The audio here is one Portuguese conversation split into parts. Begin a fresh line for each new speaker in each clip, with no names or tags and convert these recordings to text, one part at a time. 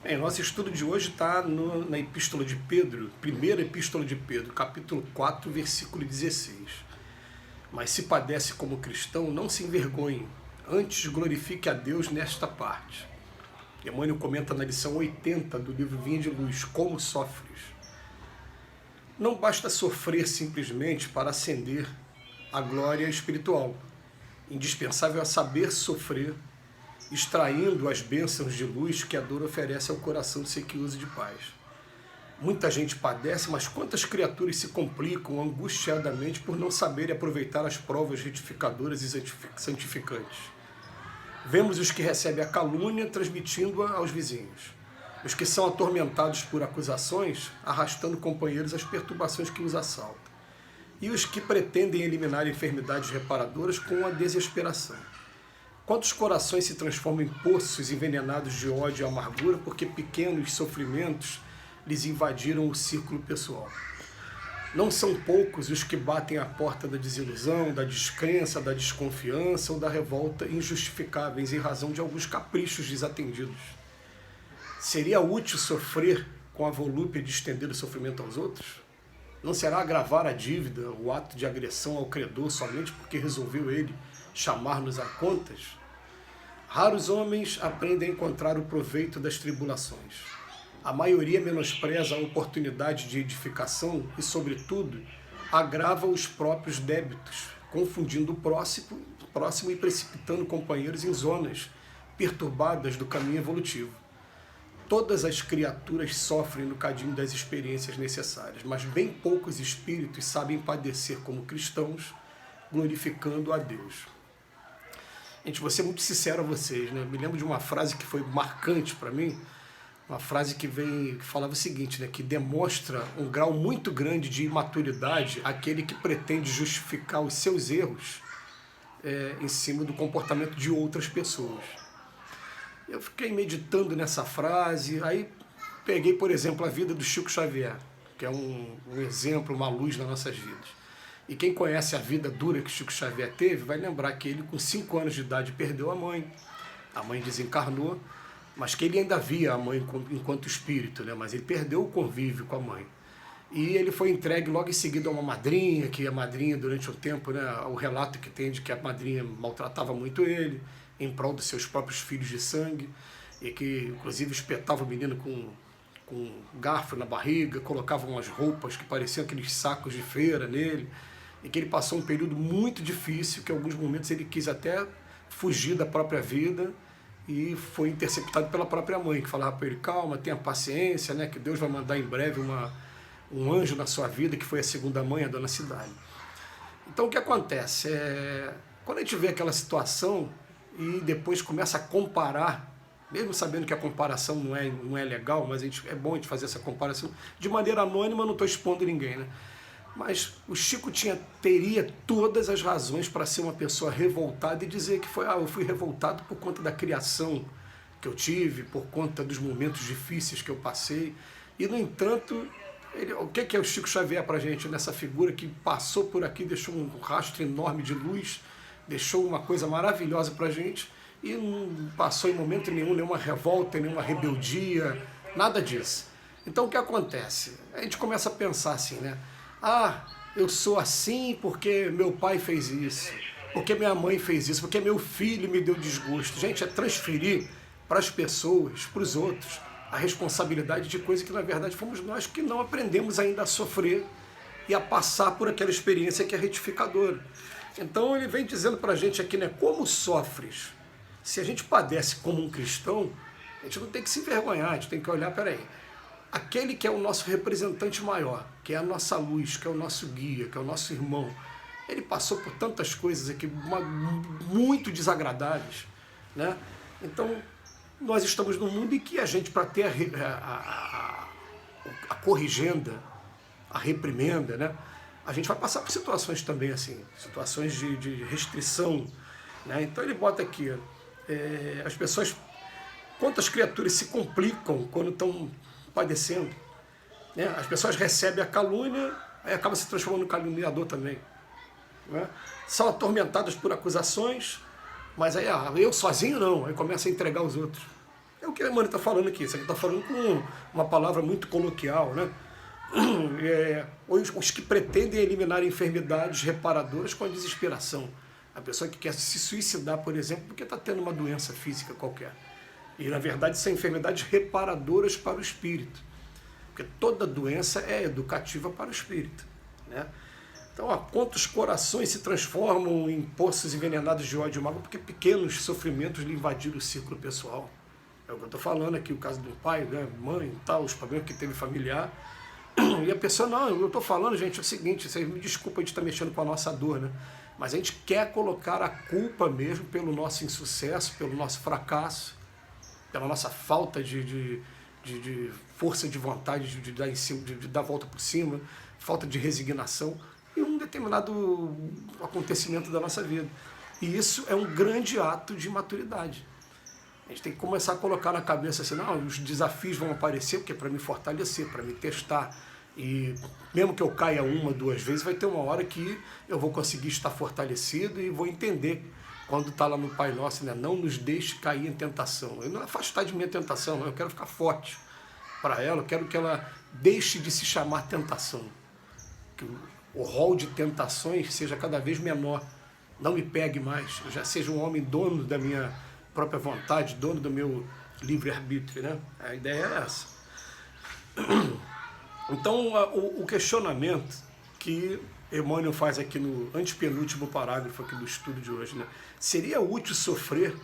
Bem, nosso estudo de hoje está na Epístola de Pedro, primeira Epístola de Pedro, capítulo 4, versículo 16. Mas se padece como cristão, não se envergonhe, antes glorifique a Deus nesta parte. Emmanuel comenta na lição 80 do livro Vinha de Luz, Como Sofres. Não basta sofrer simplesmente para ascender à glória espiritual. Indispensável é saber sofrer, extraindo as bênçãos de luz que a dor oferece ao coração sequioso de paz. Muita gente padece, mas quantas criaturas se complicam angustiadamente por não saberem aproveitar as provas retificadoras e santificantes. Vemos os que recebem a calúnia transmitindo-a aos vizinhos, os que são atormentados por acusações, arrastando companheiros às perturbações que os assaltam, e os que pretendem eliminar enfermidades reparadoras com a desesperação. Quantos corações se transformam em poços envenenados de ódio e amargura porque pequenos sofrimentos lhes invadiram o círculo pessoal. Não são poucos os que batem à porta da desilusão, da descrença, da desconfiança ou da revolta injustificáveis em razão de alguns caprichos desatendidos. Seria útil sofrer com a volúpia de estender o sofrimento aos outros? Não será agravar a dívida, o ato de agressão ao credor somente porque resolveu ele chamar-nos a contas? Raros homens aprendem a encontrar o proveito das tribulações. A maioria menospreza a oportunidade de edificação e, sobretudo, agrava os próprios débitos, confundindo o próximo e precipitando companheiros em zonas perturbadas do caminho evolutivo. Todas as criaturas sofrem no cadinho das experiências necessárias, mas bem poucos espíritos sabem padecer como cristãos, glorificando a Deus. Gente, vou ser muito sincero a vocês, né? Me lembro de uma frase que foi marcante para mim, uma frase que falava o seguinte, né? Que demonstra um grau muito grande de imaturidade aquele que pretende justificar os seus erros em cima do comportamento de outras pessoas. Eu fiquei meditando nessa frase, aí peguei, por exemplo, a vida do Chico Xavier, que é um exemplo, uma luz nas nossas vidas. E quem conhece a vida dura que Chico Xavier teve, vai lembrar que ele, com 5 anos de idade, perdeu a mãe desencarnou, mas que ele ainda via a mãe enquanto espírito, né? Mas ele perdeu o convívio com a mãe. E ele foi entregue logo em seguida a uma madrinha, que a madrinha, durante um tempo, né, o relato que tem de que a madrinha maltratava muito ele, em prol dos seus próprios filhos de sangue, e que, inclusive, espetava o menino com garfo na barriga, colocava umas roupas que pareciam aqueles sacos de feira nele, e que ele passou um período muito difícil, que em alguns momentos ele quis até fugir da própria vida, e foi interceptado pela própria mãe, que falava para ele: calma, tenha paciência, né, que Deus vai mandar em breve um anjo na sua vida, que foi a segunda mãe, a Dona Cidade. Então o que acontece? Quando a gente vê aquela situação e depois começa a comparar, mesmo sabendo que a comparação não é legal, mas é bom a gente fazer essa comparação de maneira anônima, não estou expondo ninguém, né? Mas o Chico teria todas as razões para ser uma pessoa revoltada e dizer que eu fui revoltado por conta da criação que eu tive, por conta dos momentos difíceis que eu passei. E, no entanto, o que é o Chico Xavier para a gente nessa figura que passou por aqui, deixou um rastro enorme de luz, deixou uma coisa maravilhosa para a gente e não passou em momento nenhum nenhuma revolta, nenhuma rebeldia, nada disso. Então o que acontece? A gente começa a pensar assim, né? Eu sou assim porque meu pai fez isso, porque minha mãe fez isso, porque meu filho me deu desgosto. Gente, é transferir para as pessoas, para os outros, a responsabilidade de coisa que na verdade fomos nós que não aprendemos ainda a sofrer e a passar por aquela experiência que é retificadora. Então ele vem dizendo para a gente aqui, né, como sofres? Se a gente padece como um cristão, a gente não tem que se envergonhar, a gente tem que olhar, peraí, aquele que é o nosso representante maior, que é a nossa luz, que é o nosso guia, que é o nosso irmão, ele passou por tantas coisas aqui muito desagradáveis, né? Então, nós estamos num mundo em que a gente, para ter a corrigenda, a reprimenda, né? A gente vai passar por situações também assim, situações de restrição, né? Então ele bota aqui, as pessoas, quantas criaturas se complicam quando estão padecendo, né? As pessoas recebem a calúnia, aí acabam se transformando no caluniador também, né? São atormentadas por acusações, mas aí eu sozinho não, aí começa a entregar os outros. É o que a Emmanuel está falando aqui. Isso aqui está falando com uma palavra muito coloquial, né? Os que pretendem eliminar enfermidades reparadoras com a desesperação. A pessoa que quer se suicidar, por exemplo, porque está tendo uma doença física qualquer. E, na verdade, são enfermidades reparadoras para o espírito. Porque toda doença é educativa para o espírito, né? Então, quantos corações se transformam em poços envenenados de ódio e mágoa porque pequenos sofrimentos lhe invadiram o círculo pessoal. É o que eu estou falando aqui, o caso do pai, né, mãe e tal, os problemas que teve familiar. E a pessoa, não, eu estou falando, gente, é o seguinte, vocês me desculpa de estar mexendo com a nossa dor, né? Mas a gente quer colocar a culpa mesmo pelo nosso insucesso, pelo nosso fracasso, pela nossa falta de força de vontade de dar a volta por cima, falta de resignação em um determinado acontecimento da nossa vida. E isso é um grande ato de maturidade. A gente tem que começar a colocar na cabeça assim, não, os desafios vão aparecer porque é para me fortalecer, para me testar. E mesmo que eu caia uma, duas vezes, vai ter uma hora que eu vou conseguir estar fortalecido e vou entender quando está lá no Pai Nosso, né? Não nos deixe cair em tentação. Eu não afastar de minha tentação, não. Eu quero ficar forte para ela, eu quero que ela deixe de se chamar tentação. Que o rol de tentações seja cada vez menor. Não me pegue mais. Eu já seja um homem dono da minha própria vontade, dono do meu livre-arbítrio, né? A ideia é essa. Então, o questionamento que Emmanuel faz aqui no antepenúltimo parágrafo aqui do estudo de hoje, né? Seria útil sofrer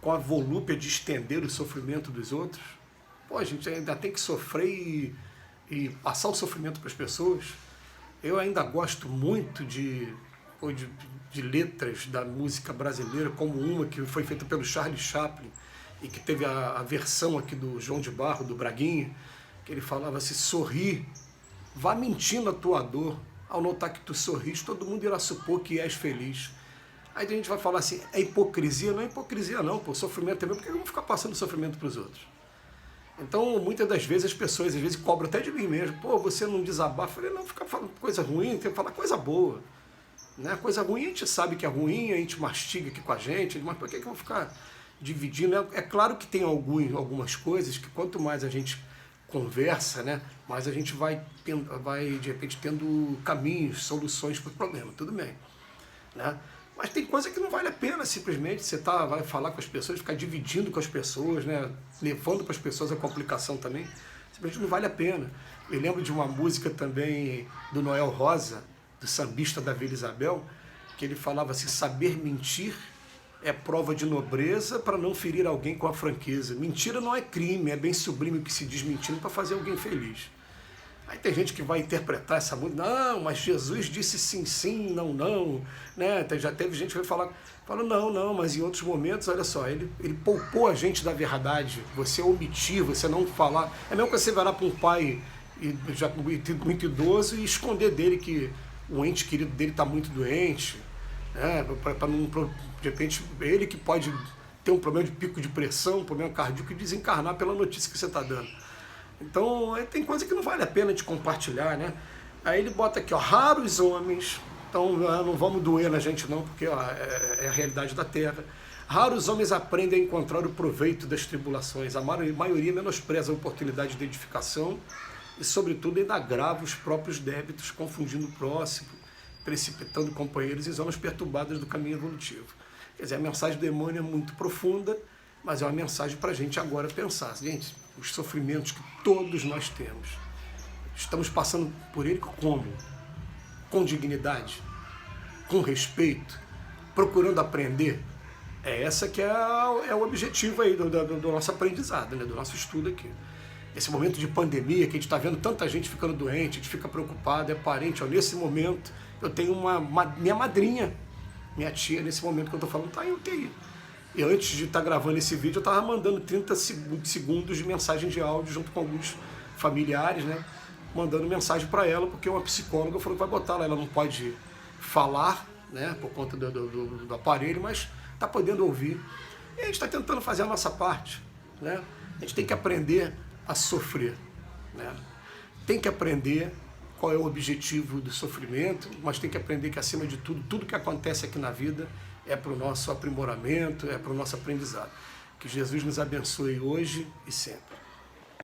com a volúpia de estender o sofrimento dos outros? Pô, a gente ainda tem que sofrer e passar o sofrimento para as pessoas? Eu ainda gosto muito de letras da música brasileira, como uma que foi feita pelo Charlie Chaplin e que teve a versão aqui do João de Barro, do Braguinha, que ele falava assim, sorri, vá mentindo a tua dor, ao notar que tu sorris, todo mundo irá supor que és feliz. Aí a gente vai falar assim, é hipocrisia? Não é hipocrisia não, pô, sofrimento é meu, porque eu vou ficar passando sofrimento para os outros? Então, muitas das vezes as pessoas, às vezes, cobram até de mim mesmo, pô, você não desabafa? Eu falei, não, ficar falando coisa ruim, tem que falar coisa boa. Né? Coisa ruim a gente sabe que é ruim, a gente mastiga aqui com a gente, mas por que eu vou ficar dividindo? É claro que tem algumas coisas que quanto mais a gente conversa, né, mais a gente vai de repente tendo caminhos, soluções para o problema, tudo bem. Né? Mas tem coisa que não vale a pena simplesmente você vai falar com as pessoas, ficar dividindo com as pessoas, né, levando para as pessoas a complicação também, simplesmente não vale a pena. Eu lembro de uma música também do Noel Rosa, do sambista da Vila Isabel, que ele falava assim, saber mentir é prova de nobreza para não ferir alguém com a franqueza. Mentira não é crime, é bem sublime o que se diz mentindo para fazer alguém feliz. Aí tem gente que vai interpretar essa música, não, mas Jesus disse sim, sim, não, não. Né? Já teve gente que vai falar, não, mas em outros momentos, olha só, ele poupou a gente da verdade, você omitir, você não falar. É mesmo que você vai lá para um pai já muito idoso e esconder dele que o ente querido dele está muito doente, né? Para não, de repente, ele que pode ter um problema de pico de pressão, um problema cardíaco e desencarnar pela notícia que você está dando. Então, tem coisa que não vale a pena de compartilhar, né? Aí ele bota aqui, ó, raros homens, então não vamos doer na gente não, porque ó, é a realidade da Terra. Raros homens aprendem a encontrar o proveito das tribulações, a maioria menospreza a oportunidade de edificação e, sobretudo, ainda agrava os próprios débitos, confundindo o próximo, precipitando companheiros em zonas perturbadas do caminho evolutivo. Quer dizer, a mensagem do Emmanuel é muito profunda, mas é uma mensagem para a gente agora pensar. Gente, os sofrimentos que todos nós temos, estamos passando por ele como? Com dignidade, com respeito, procurando aprender. Essa que é o objetivo aí do nosso aprendizado, né? Do nosso estudo aqui. Esse momento de pandemia, que a gente está vendo tanta gente ficando doente, a gente fica preocupado, é parente. Ó, nesse momento, eu tenho minha madrinha, minha tia, nesse momento que eu estou falando, está em UTI. E antes de estar gravando esse vídeo, eu estava mandando 30 segundos de mensagem de áudio junto com alguns familiares, né? Mandando mensagem para ela, porque uma psicóloga falou que vai botar lá. Ela não pode falar, né, por conta do aparelho, mas está podendo ouvir. E a gente está tentando fazer a nossa parte, né? A gente tem que aprender a sofrer, né? Tem que aprender qual é o objetivo do sofrimento, mas tem que aprender que, acima de tudo, tudo que acontece aqui na vida é para o nosso aprimoramento, é para o nosso aprendizado. Que Jesus nos abençoe hoje e sempre.